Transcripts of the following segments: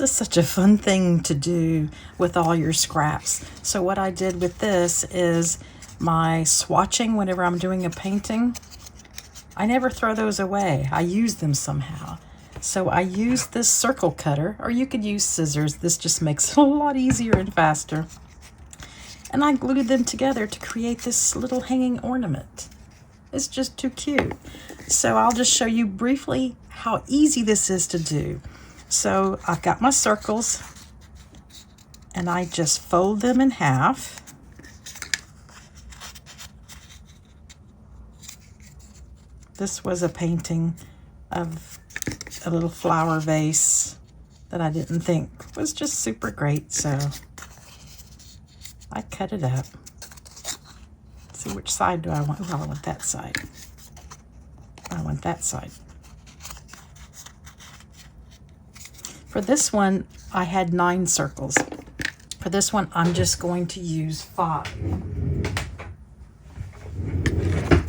is such a fun thing to do with all your scraps. So what I did with this is my swatching whenever I'm doing a painting. I never throw those away. I use them somehow. So I used this circle cutter, or you could use scissors. This just makes it a lot easier and faster. And I glued them together to create this little hanging ornament. It's just too cute. So I'll just show you briefly how easy this is to do. So I've got my circles and I just fold them in half. This was a painting of a little flower vase that I didn't think was just super great, so I cut it up. Let's see, which side do I want? Oh, I want that side. I want that side. For this one, I had 9 circles. For this one, I'm just going to use 5.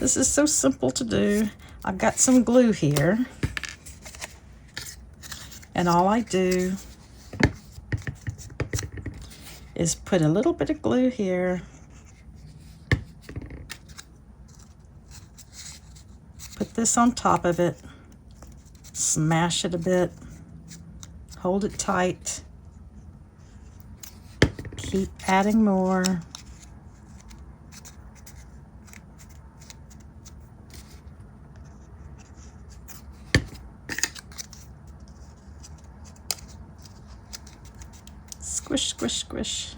This is so simple to do. I've got some glue here. And all I do is put a little bit of glue here. Put this on top of it. Smash it a bit. Hold it tight. Keep adding more. Squish, squish, squish.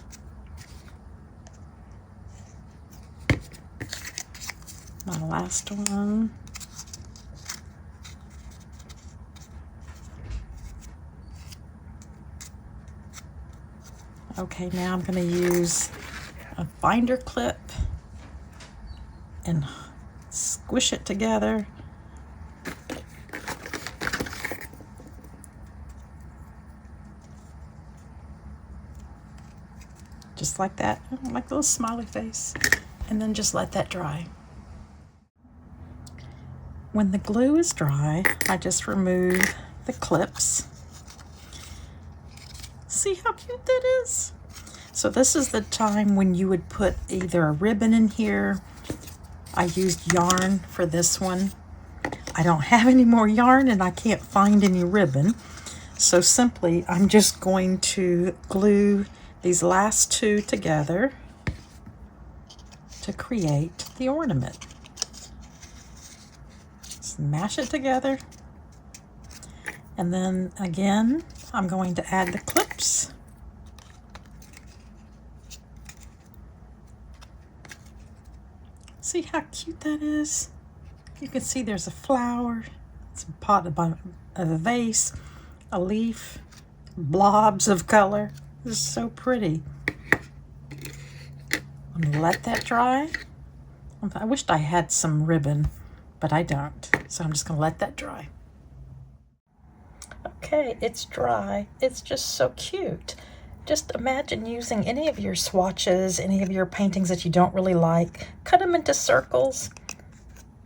My last one. Okay, now I'm going to use a binder clip and squish it together. Just like that, like a little smiley face. And then just let that dry. When the glue is dry, I just remove the clips. See how cute that is? So this is the time when you would put either a ribbon in here. I used yarn for this one. I don't have any more yarn and I can't find any ribbon. So simply, I'm just going to glue these last 2 together to create the ornament. Smash it together. And then again, I'm going to add the clips. See how cute that is? You can see there's a flower, it's a pot of a vase, a leaf, blobs of color. This is so pretty. I'm gonna let that dry. I wished I had some ribbon, but I don't. So I'm just gonna let that dry. Okay, it's dry. It's just so cute. Just imagine using any of your swatches, any of your paintings that you don't really like, cut them into circles.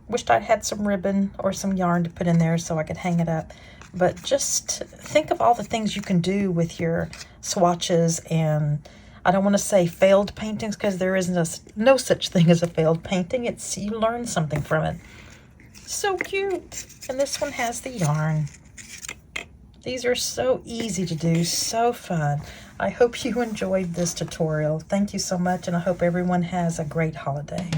Wished I had some ribbon or some yarn to put in there so I could hang it up. But just think of all the things you can do with your swatches, and I don't want to say failed paintings because there is no such thing as a failed painting. It's you learn something from it. So cute. And this one has the yarn. These are so easy to do, so fun. I hope you enjoyed this tutorial. Thank you so much, and I hope everyone has a great holiday.